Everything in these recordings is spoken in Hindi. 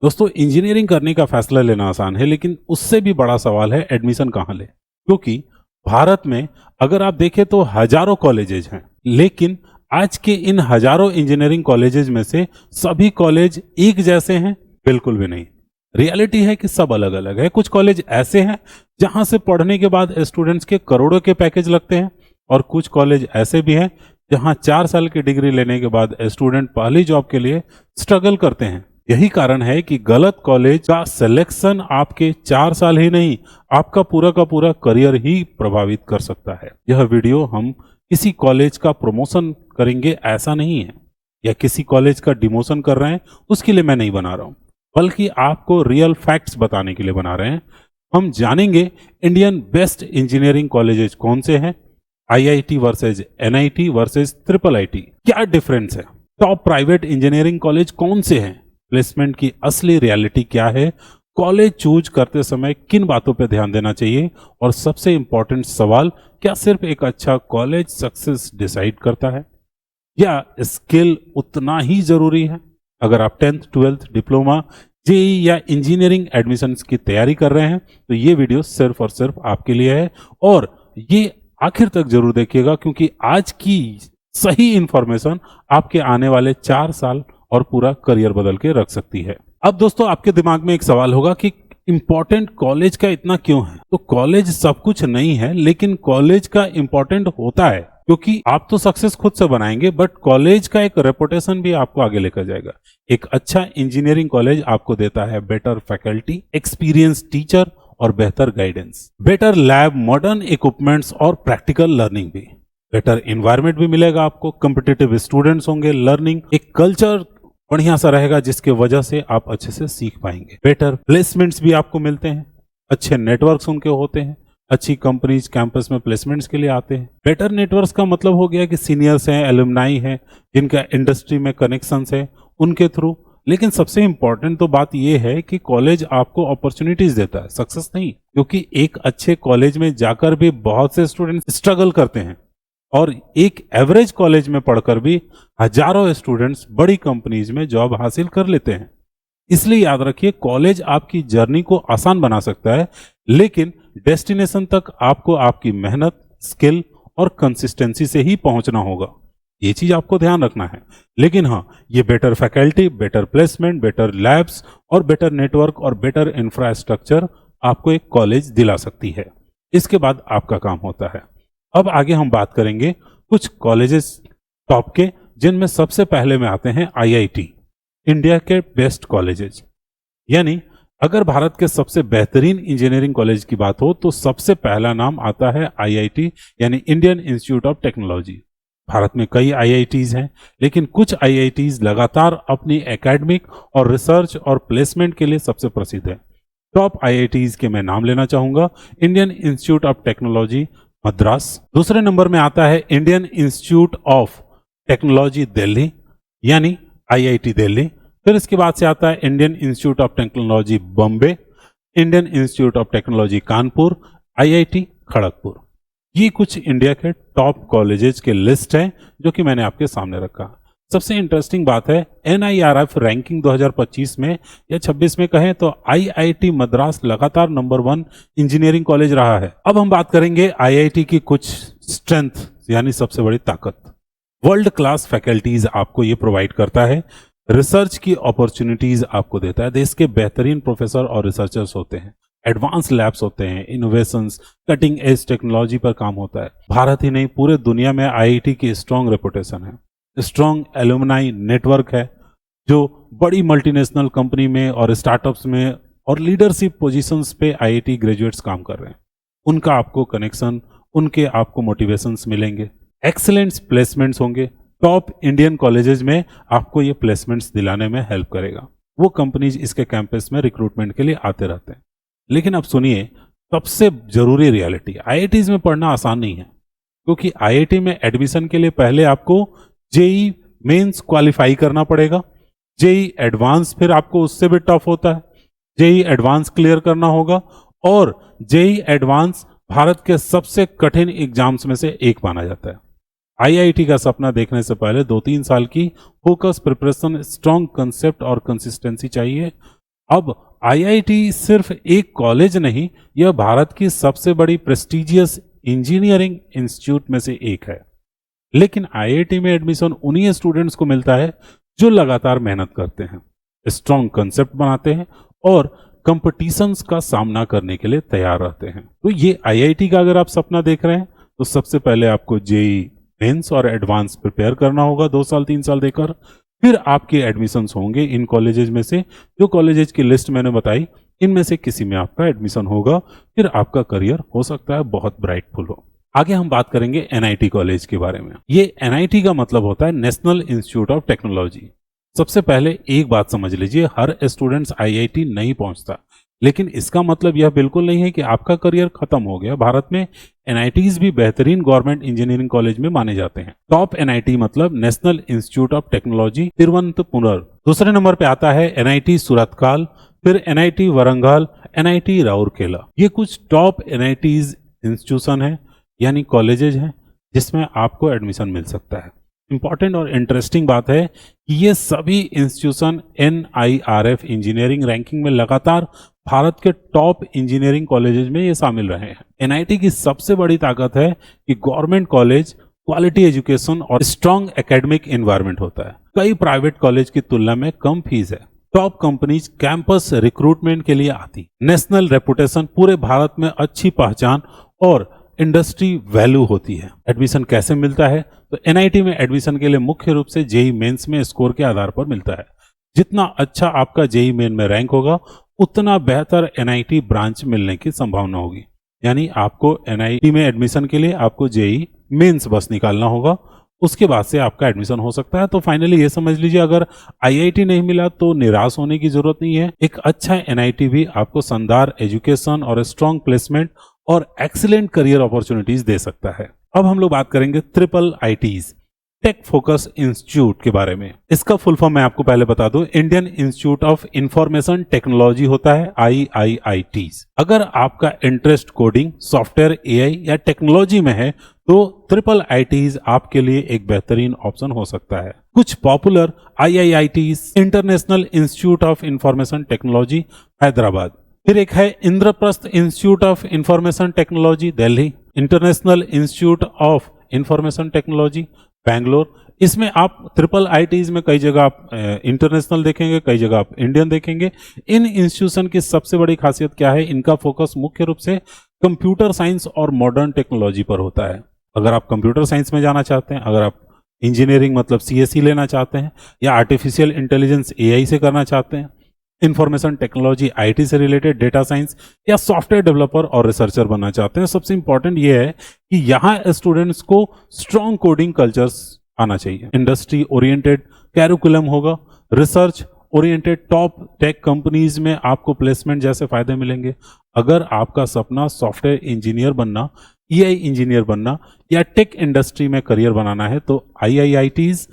दोस्तों, इंजीनियरिंग करने का फैसला लेना आसान है, लेकिन उससे भी बड़ा सवाल है एडमिशन कहाँ ले। क्योंकि भारत में अगर आप देखें तो हजारों कॉलेजेज हैं, लेकिन आज के इन हजारों इंजीनियरिंग कॉलेजेज में से सभी कॉलेज एक जैसे हैं? बिल्कुल भी नहीं। रियलिटी है कि सब अलग अलग है। कुछ कॉलेज ऐसे हैं जहां से पढ़ने के बाद स्टूडेंट्स के करोड़ों के पैकेज लगते हैं, और कुछ कॉलेज ऐसे भी हैं जहां 4 साल की डिग्री लेने के बाद स्टूडेंट पहली जॉब के लिए स्ट्रगल करते हैं। यही कारण है कि गलत कॉलेज का सिलेक्शन आपके 4 साल ही नहीं, आपका पूरा का पूरा करियर ही प्रभावित कर सकता है। यह वीडियो हम किसी कॉलेज का प्रमोशन करेंगे ऐसा नहीं है, या किसी कॉलेज का डिमोशन कर रहे हैं उसके लिए मैं नहीं बना रहा हूं, बल्कि आपको रियल फैक्ट्स बताने के लिए बना रहे हैं। हम जानेंगे इंडियन बेस्ट इंजीनियरिंग कॉलेजेस कौन से हैं, IIT versus NIT versus triple IT, क्या डिफरेंस है, टॉप प्राइवेट इंजीनियरिंग कॉलेज कौन से हैं, प्लेसमेंट की असली रियलिटी क्या है, कॉलेज चूज करते समय किन बातों पर ध्यान देना चाहिए, और सबसे इंपॉर्टेंट सवाल, क्या सिर्फ एक अच्छा कॉलेज सक्सेस डिसाइड करता है या स्किल उतना ही जरूरी है। अगर आप 10th 12th डिप्लोमा, जेई या इंजीनियरिंग एडमिशन्स की तैयारी कर रहे हैं तो ये वीडियो सिर्फ और सिर्फ आपके लिए है, और ये आखिर तक जरूर देखिएगा, क्योंकि आज की सही इंफॉर्मेशन आपके आने वाले 4 साल और पूरा करियर बदल के रख सकती है। अब दोस्तों, आपके दिमाग में एक सवाल होगा कि इंपॉर्टेंट कॉलेज का इतना क्यों है। तो कॉलेज सब कुछ नहीं है, लेकिन कॉलेज का इंपॉर्टेंट होता है, क्योंकि आप तो सक्सेस खुद से बनाएंगे, बट कॉलेज का एक रेपुटेशन भी आपको आगे लेकर जाएगा। एक अच्छा इंजीनियरिंग कॉलेज आपको देता है बेटर फैकल्टी, एक्सपीरियंस टीचर और बेहतर guidance, better lab, modern equipments और प्रैक्टिकल लर्निंग भी, बेटर एनवायरनमेंट भी मिलेगा आपको, कॉम्पिटिटिव स्टूडेंट्स होंगे, लर्निंग एक कल्चर बढ़िया सा रहेगा जिसके वजह से आप अच्छे से सीख पाएंगे, बेटर प्लेसमेंट्स भी आपको मिलते हैं, अच्छे नेटवर्क्स उनके होते हैं, अच्छी कंपनीज कैंपस में प्लेसमेंट्स के लिए आते हैं। बेटर नेटवर्क्स का मतलब हो गया कि सीनियर्स हैं, एलुमनाई हैं, जिनका इंडस्ट्री में कनेक्शंस है, उनके थ्रू। लेकिन सबसे इंपॉर्टेंट तो बात यह है कि कॉलेज आपको अपॉर्चुनिटीज देता है, सक्सेस नहीं, क्योंकि एक अच्छे कॉलेज में जाकर भी बहुत से स्टूडेंट स्ट्रगल करते हैं, और एक एवरेज कॉलेज में पढ़कर भी हजारों स्टूडेंट्स बड़ी कंपनीज में जॉब हासिल कर लेते हैं। इसलिए याद रखिए, कॉलेज आपकी जर्नी को आसान बना सकता है, लेकिन डेस्टिनेशन तक आपको आपकी मेहनत, स्किल और कंसिस्टेंसी से ही पहुंचना होगा। ये चीज आपको ध्यान रखना है। लेकिन हाँ, ये better faculty, better placement, better labs और बेटर नेटवर्क और बेटर इंफ्रास्ट्रक्चर आपको एक कॉलेज दिला सकती है। इसके बाद आपका काम होता है। अब आगे हम बात करेंगे कुछ कॉलेजेस टॉप के, जिनमें सबसे पहले में आते हैं आईआईटी, इंडिया के बेस्ट कॉलेजेस। यानी अगर भारत के सबसे बेहतरीन इंजीनियरिंग कॉलेज की बात हो तो सबसे पहला नाम आता है आईआईटी, यानी Indian institute of technology. Bharat में कई आईआईटीज हैं, लेकिन कुछ आईआईटीज लगातार अपनी एकेडमिक और रिसर्च और प्लेसमेंट के लिए सबसे प्रसिद्ध है। टॉप आईआईटीज के मैं नाम लेना चाहूंगा। Indian institute of technology Madras, दूसरे नंबर में आता है Indian institute of technology Delhi, यानी आईआईटी दिल्ली। फिर इसके बाद से आता है Indian institute of technology Bombay, Indian institute of technology Kanpur, IIT Kharagpur. ये कुछ इंडिया के टॉप कॉलेजेस के लिस्ट है जो कि मैंने आपके सामने रखा। सबसे इंटरेस्टिंग बात है, एनआईआरएफ रैंकिंग 2025 में या 26 में कहें तो आईआईटी मद्रास लगातार नंबर 1 इंजीनियरिंग कॉलेज रहा है। अब हम बात करेंगे आईआईटी की कुछ स्ट्रेंथ, यानी सबसे बड़ी ताकत। वर्ल्ड क्लास फैकल्टीज आपको ये प्रोवाइड करता है, रिसर्च की अपॉर्चुनिटीज आपको देता है, देश के बेहतरीन प्रोफेसर और रिसर्चर्स होते हैं, एडवांस लैब्स होते हैं, इनोवेशंस, कटिंग एज टेक्नोलॉजी पर काम होता है। भारत ही नहीं, पूरे दुनिया में आईआईटी की स्ट्रॉन्ग रेपुटेशन है, स्ट्रॉन्ग एलुमनाई नेटवर्क है, जो बड़ी मल्टीनेशनल कंपनी में और स्टार्टअप्स में और लीडरशिप पोजीशंस पे आईआईटी ग्रेजुएट्स काम कर रहे हैं। उनका आपको कनेक्शन, उनके आपको मोटिवेशंस मिलेंगे, एक्सीलेंट प्लेसमेंट्स होंगे। टॉप इंडियन कॉलेजेस में आपको ये प्लेसमेंट्स दिलाने में हेल्प करेगा। वो कंपनीज इसके कैंपस में रिक्रूटमेंट के लिए आते रहते हैं। लेकिन अब सुनिए सबसे जरूरी रियलिटी, आईआईटीज में पढ़ना आसान नहीं है, क्योंकि आईआईटी में एडमिशन के लिए पहले आपको जेई मेंस क्वालिफाई करना पड़ेगा, जेई एडवांस फिर आपको उससे भी टफ होता है, जेई एडवांस क्लियर करना होगा, और जेई एडवांस भारत के सबसे कठिन एग्जाम्स में से एक माना जाता है। आईआईटी का सपना देखने से पहले 2-3 साल की फोकस प्रिपरेशन, स्ट्रॉन्ग कंसेप्ट और कंसिस्टेंसी चाहिए। अब आईआईटी सिर्फ एक कॉलेज नहीं, यह भारत की सबसे बड़ी प्रेस्टिजियस इंजीनियरिंग इंस्टीट्यूट में से एक है। लेकिन आईआईटी में एडमिशन उन्हीं स्टूडेंट्स को मिलता है जो लगातार मेहनत करते हैं, स्ट्रॉन्ग कंसेप्ट बनाते हैं और कंपटीशंस का सामना करने के लिए तैयार रहते हैं। तो ये आईआईटी का अगर आप सपना देख रहे हैं तो सबसे पहले आपको जेई मेंस और एडवांस प्रिपेयर करना होगा 2 साल 3 साल देकर। फिर आपके एडमिशन्स होंगे इन कॉलेजेस में से, जो कॉलेजेस की लिस्ट मैंने बताई, इनमें से किसी में आपका एडमिशन होगा। फिर आपका करियर हो सकता है बहुत ब्राइटफुल हो। आगे हम बात करेंगे एनआईटी कॉलेज के बारे में। ये एनआईटी का मतलब होता है नेशनल इंस्टीट्यूट ऑफ टेक्नोलॉजी। सबसे पहले एक बात समझ लीजिए, हर स्टूडेंट्स आईआईटी नहीं पहुंचता, लेकिन इसका मतलब यह बिल्कुल नहीं है कि आपका करियर खत्म हो गया। भारत में एनआईटीज भी बेहतरीन गवर्नमेंट इंजीनियरिंग कॉलेज में माने जाते हैं। टॉप एनआईटी मतलब national institute of technology Thiruvananthapuram. दूसरे नंबर पे आता है एनआईटी सूरतकाल, फिर एनआईटी वरंगल, एनआईटी राउरकेला। ये कुछ टॉप एनआईटीज इंस्टीट्यूशन है, यानी कॉलेजेज हैं जिसमें आपको एडमिशन मिल सकता है। इंपॉर्टेंट और इंटरेस्टिंग बात है कि ये सभी इंस्टीट्यूशन एनआईआरएफ इंजीनियरिंग रैंकिंग में लगातार भारत के टॉप इंजीनियरिंग कॉलेजेस में ये शामिल रहे हैं। एनआईटी की सबसे बड़ी ताकत है कि गवर्नमेंट कॉलेज, क्वालिटी एजुकेशन और स्ट्रॉन्ग एकेडमिक एनवायरनमेंट होता है। कई प्राइवेट कॉलेज की तुलना में कम फीस है। टॉप कंपनीज कैंपस रिक्रूटमेंट के लिए आती। नेशनल रेपुटेशन, पूरे भारत में अच्छी पहचान और इंडस्ट्री वैल्यू होती है। एडमिशन कैसे मिलता है? तो एनआईटी में एडमिशन के लिए मुख्य रूप से जेई मेंस में स्कोर के आधार पर मिलता है। जितना अच्छा आपका जेई मेन में रैंक होगा, उतना बेहतर एनआईटी ब्रांच मिलने की संभावना होगी। यानी आपको एनआईटी में एडमिशन के लिए आपको जेई मेंस बस निकालना होगा, उसके बाद से आपका एडमिशन हो सकता है। तो फाइनली ये समझ लीजिए, अगर आईआईटी नहीं मिला तो निराश होने की जरूरत नहीं है। एक अच्छा एनआईटी भी आपको शानदार एजुकेशन और स्ट्रॉन्ग प्लेसमेंट और एक्सीलेंट करियर अपॉर्चुनिटीज दे सकता है। अब हम लोग बात करेंगे triple ITs, tech focus institute के बारे में। इसका फुल फॉर्म मैं आपको पहले बता दूं, Indian institute of information technology होता है, IIITs। अगर आपका इंटरेस्ट कोडिंग, सॉफ्टवेयर, एआई या टेक्नोलॉजी में है तो ट्रिपल आईटीज आपके लिए एक बेहतरीन ऑप्शन हो सकता है। कुछ popular IIITs: international institute of information technology Hyderabad, फिर एक है Indraprastha institute of information technology Delhi, international institute of information technology Bangalore. इसमें आप ट्रिपल आईटीज में कई जगह आप इंटरनेशनल देखेंगे, कई जगह आप इंडियन देखेंगे। इन इंस्टीट्यूशन की सबसे बड़ी खासियत क्या है? इनका फोकस मुख्य रूप से कंप्यूटर साइंस और मॉडर्न टेक्नोलॉजी पर होता है। अगर आप कंप्यूटर साइंस में जाना चाहते हैं, अगर आप इंजीनियरिंग मतलब सीएसई लेना चाहते हैं, या आर्टिफिशियल इंटेलिजेंस एआई से करना चाहते हैं, इंफॉर्मेशन टेक्नोलॉजी आईटी से रिलेटेड, डेटा साइंस या सॉफ्टवेयर डेवलपर और रिसर्चर बनना चाहते हैं, सबसे इंपॉर्टेंट ये है कि यहाँ स्टूडेंट्स को स्ट्रॉन्ग कोडिंग कल्चर्स आना चाहिए। इंडस्ट्री ओरिएंटेड कैरिकुलम होगा, research oriented, top tech companies में आपको प्लेसमेंट जैसे फायदे मिलेंगे। अगर आपका सपना सॉफ्टवेयर इंजीनियर बनना, एआई इंजीनियर बनना या टेक इंडस्ट्री में करियर बनाना है तो आईआईआईटीज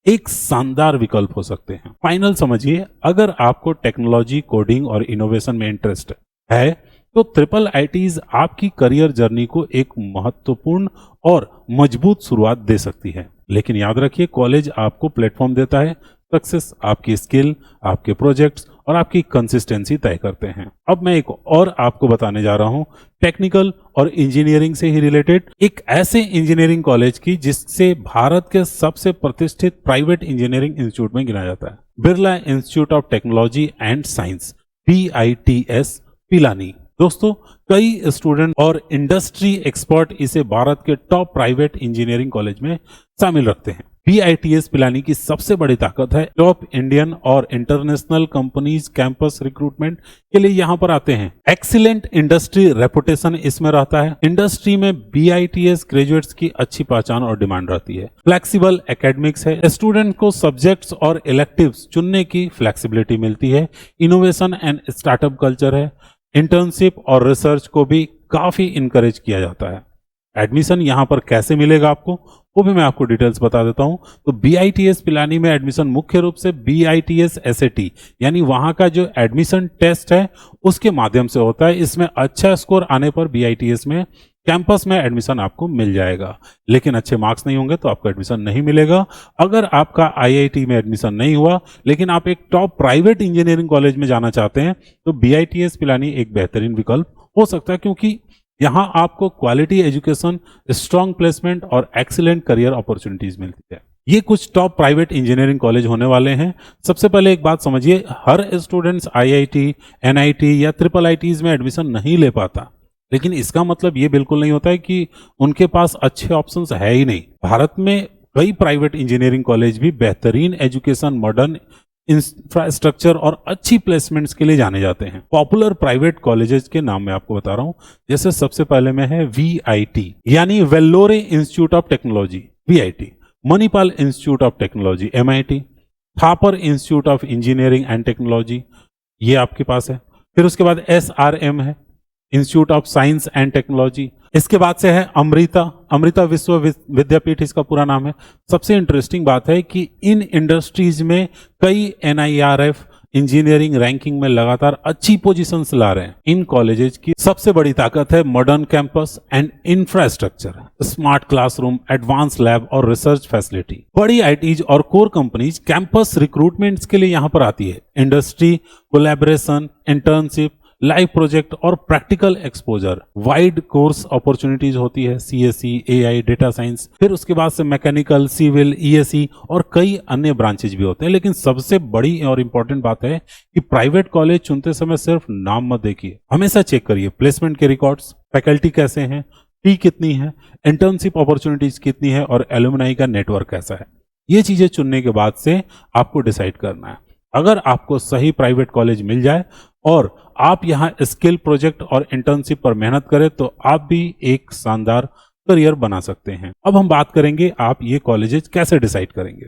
एक शानदार विकल्प हो सकते हैं। फाइनल समझिए, अगर आपको टेक्नोलॉजी, कोडिंग और इनोवेशन में इंटरेस्ट है तो ट्रिपल आईटीज आपकी करियर जर्नी को एक महत्वपूर्ण और मजबूत शुरुआत दे सकती है। लेकिन याद रखिए, कॉलेज आपको प्लेटफॉर्म देता है, सक्सेस आपकी स्किल, आपके प्रोजेक्ट्स और आपकी कंसिस्टेंसी तय करते हैं। अब मैं एक और आपको बताने जा रहा हूं, टेक्निकल और इंजीनियरिंग से ही रिलेटेड एक ऐसे इंजीनियरिंग कॉलेज की जिससे भारत के सबसे प्रतिष्ठित प्राइवेट इंजीनियरिंग इंस्टीट्यूट में गिना जाता है, Birla institute of technology and science, BITS Pilani. दोस्तों, कई स्टूडेंट और इंडस्ट्री एक्सपर्ट इसे भारत के टॉप प्राइवेट इंजीनियरिंग कॉलेज में शामिल रखते हैं। BITS पिलानी की सबसे बड़ी ताकत है टॉप इंडियन और इंटरनेशनल कंपनीज कैंपस रिक्रूटमेंट के लिए यहाँ पर आते हैं। एक्सीलेंट इंडस्ट्री रेपुटेशन इसमें रहता है। इंडस्ट्री में BITS ग्रेजुएट्स की अच्छी पहचान और डिमांड रहती है। फ्लेक्सिबल एकेडमिक्स है, स्टूडेंट को सब्जेक्ट्स और इलेक्टिव्स चुनने की फ्लेक्सिबिलिटी मिलती है। इनोवेशन एंड स्टार्टअप कल्चर है। इंटर्नशिप और रिसर्च को भी काफी इनकरेज किया जाता है। एडमिशन यहाँ पर कैसे मिलेगा आपको वो भी मैं आपको डिटेल्स बता देता हूँ। तो BITS पिलानी में एडमिशन मुख्य रूप से BITS SAT यानी वहाँ का जो एडमिशन टेस्ट है उसके माध्यम से होता है। इसमें अच्छा स्कोर आने पर BITS में कैंपस में एडमिशन आपको मिल जाएगा, लेकिन अच्छे मार्क्स नहीं होंगे तो आपको एडमिशन नहीं मिलेगा। अगर आपका IIT में एडमिशन नहीं हुआ लेकिन आप एक टॉप प्राइवेट इंजीनियरिंग कॉलेज में जाना चाहते हैं तो BITS पिलानी एक बेहतरीन विकल्प हो सकता है, क्योंकि यहाँ आपको क्वालिटी एजुकेशन, स्ट्रॉन्ग प्लेसमेंट और एक्सीलेंट करियर अपॉर्चुनिटीज मिलती है। ये कुछ टॉप प्राइवेट इंजीनियरिंग कॉलेज होने वाले हैं। सबसे पहले एक बात समझिए, हर स्टूडेंट्स IIT, NIT या IIITs में एडमिशन नहीं ले पाता, लेकिन इसका मतलब ये बिल्कुल नहीं होता है कि उनके पास अच्छे ऑप्शंस है ही नहीं। भारत में कई प्राइवेट इंजीनियरिंग कॉलेज भी बेहतरीन एजुकेशन, मॉडर्न इंफ्रास्ट्रक्चर और अच्छी प्लेसमेंट्स के लिए जाने जाते हैं। पॉपुलर प्राइवेट कॉलेजेस के नाम मैं आपको बता रहा हूं, जैसे सबसे पहले में है VIT यानी Vellore institute of technology VIT, Manipal institute of technology MIT, Thapar institute of engineering and technology ये आपके पास है। फिर उसके बाद SRM है, institute of science and technology. इसके बाद से है अमृता विश्व विद्यापीठ इसका पूरा नाम है। सबसे इंटरेस्टिंग बात है कि इन इंडस्ट्रीज में कई NIRF इंजीनियरिंग रैंकिंग में लगातार अच्छी पोजीशंस ला रहे हैं। इन कॉलेजेस की सबसे बड़ी ताकत है modern campus and infrastructure, smart classroom, advance lab और रिसर्च फैसिलिटी। बड़ी ITs और कोर कंपनीज कैंपस रिक्रूटमेंट्स के लिए यहाँ पर आती है। Industry collaboration, internship, live project और practical exposure, wide course opportunities होती है, CSE, AI, डेटा साइंस। फिर उसके बाद से मैकेनिकल, सिविल, ESE और कई अन्य ब्रांचेज भी होते हैं। लेकिन सबसे बड़ी और इंपॉर्टेंट बात है कि प्राइवेट कॉलेज चुनते समय सिर्फ नाम मत देखिए, हमेशा चेक करिए प्लेसमेंट के रिकॉर्ड्स, फैकल्टी कैसे हैं, फी कितनी है, इंटर्नशिप अपॉर्चुनिटीज कितनी है और एलुमनाई का नेटवर्क कैसा है। ये चीजें चुनने के बाद से आपको डिसाइड करना है। अगर आपको सही प्राइवेट कॉलेज मिल जाए और आप यहाँ स्किल प्रोजेक्ट और इंटर्नशिप पर मेहनत करें तो आप भी एक शानदार करियर बना सकते हैं। अब हम बात करेंगे आप ये कॉलेजेस कैसे डिसाइड करेंगे।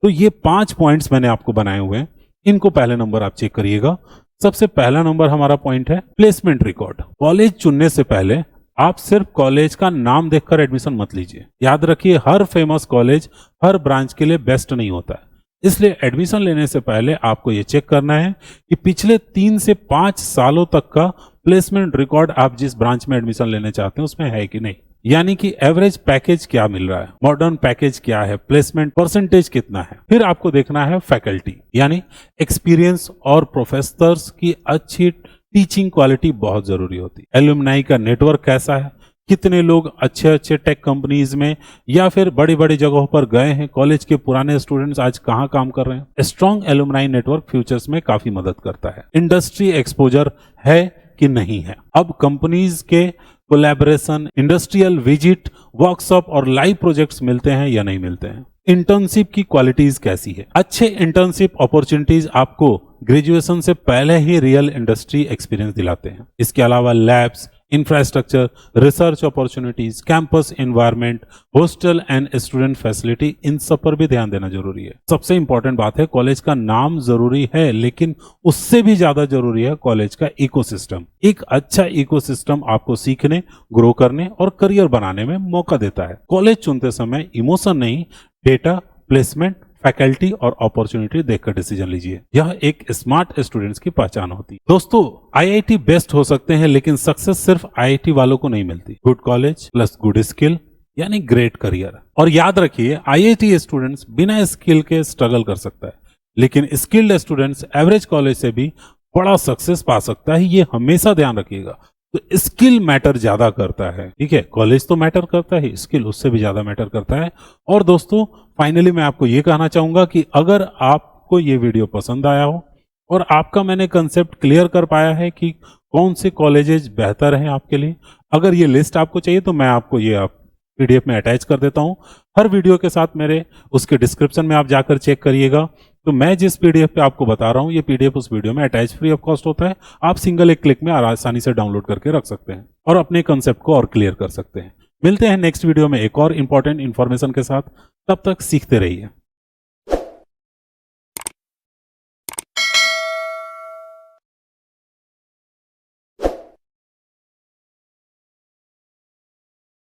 तो ये 5 पॉइंट्स मैंने आपको बनाए हुए हैं, इनको पहले नंबर आप चेक करिएगा। सबसे पहला नंबर हमारा पॉइंट है प्लेसमेंट रिकॉर्ड। कॉलेज चुनने से पहले आप सिर्फ कॉलेज का नाम देखकर एडमिशन मत लीजिए। याद रखिए, हर फेमस कॉलेज हर ब्रांच के लिए बेस्ट नहीं होता है, इसलिए एडमिशन लेने से पहले आपको ये चेक करना है कि पिछले 3 से 5 सालों तक का प्लेसमेंट रिकॉर्ड आप जिस ब्रांच में एडमिशन लेने चाहते हैं उसमें है कि नहीं। यानी कि एवरेज पैकेज क्या मिल रहा है, मॉडर्न पैकेज क्या है, प्लेसमेंट परसेंटेज कितना है। फिर आपको देखना है फैकल्टी यानी एक्सपीरियंस और प्रोफेसर्स की अच्छी टीचिंग क्वालिटी बहुत जरूरी होती है। एलुमनाई का नेटवर्क कैसा है, कितने लोग अच्छे अच्छे टेक कंपनीज में या फिर बड़ी बड़ी जगहों पर गए हैं, कॉलेज के पुराने स्टूडेंट्स आज कहाँ काम कर रहे हैं। स्ट्रॉन्ग एलुमनाई नेटवर्क फ्यूचर्स में काफी मदद करता है। इंडस्ट्री एक्सपोजर है कि नहीं है। अब कंपनीज के कोलैबोरेशन, इंडस्ट्रियल विजिट, वर्कशॉप और लाइव प्रोजेक्ट्स मिलते हैं या नहीं मिलते हैं। इंटर्नशिप की क्वालिटीज कैसी है। अच्छे इंटर्नशिप अपॉर्चुनिटीज आपको ग्रेजुएशन से पहले ही रियल इंडस्ट्री एक्सपीरियंस दिलाते हैं। इसके अलावा labs, infrastructure, research opportunities, campus environment, hostel and student facility, इन सब पर भी ध्यान देना जरूरी है। सबसे इंपॉर्टेंट बात है, कॉलेज का नाम जरूरी है लेकिन उससे भी ज्यादा जरूरी है कॉलेज का इकोसिस्टम। एक अच्छा इकोसिस्टम आपको सीखने, ग्रो करने और करियर बनाने में मौका देता है। कॉलेज चुनते समय इमोशन नहीं, डेटा, प्लेसमेंट, फैकल्टी और अपॉर्चुनिटी देखकर डिसीजन लीजिए। यह एक स्मार्ट स्टूडेंट्स की पहचान होती है। दोस्तों, IIT बेस्ट हो सकते हैं लेकिन सक्सेस सिर्फ IIT वालों को नहीं मिलती। Good college plus good skill यानी ग्रेट करियर। और याद रखिए, IIT स्टूडेंट्स बिना स्किल के स्ट्रगल कर सकता है, लेकिन स्किल्ड स्टूडेंट्स एवरेज कॉलेज से भी बड़ा सक्सेस पा सकता है। ये हमेशा ध्यान रखिएगा। तो स्किल मैटर ज्यादा करता है, ठीक है। कॉलेज तो मैटर करता है, स्किल उससे भी ज्यादा मैटर करता है। और दोस्तों, फाइनली मैं आपको ये कहना चाहूंगा कि अगर आपको ये वीडियो पसंद आया हो और आपका मैंने कंसेप्ट क्लियर कर पाया है कि कौन से कॉलेजेस बेहतर हैं आपके लिए, अगर ये लिस्ट आपको चाहिए तो मैं आपको ये PDF में अटैच कर देता हूं। हर वीडियो के साथ मेरे उसके डिस्क्रिप्शन में आप जाकर चेक करिएगा। तो मैं जिस PDF पे आपको बता रहा हूं, ये PDF उस वीडियो में अटैच फ्री ऑफ कॉस्ट होता है। आप सिंगल एक क्लिक में आसानी से डाउनलोड करके रख सकते हैं और अपने कंसेप्ट को और क्लियर कर सकते हैं। मिलते हैं नेक्स्ट वीडियो में एक और इंपॉर्टेंट इंफॉर्मेशन के साथ। तब तक सीखते रहिए।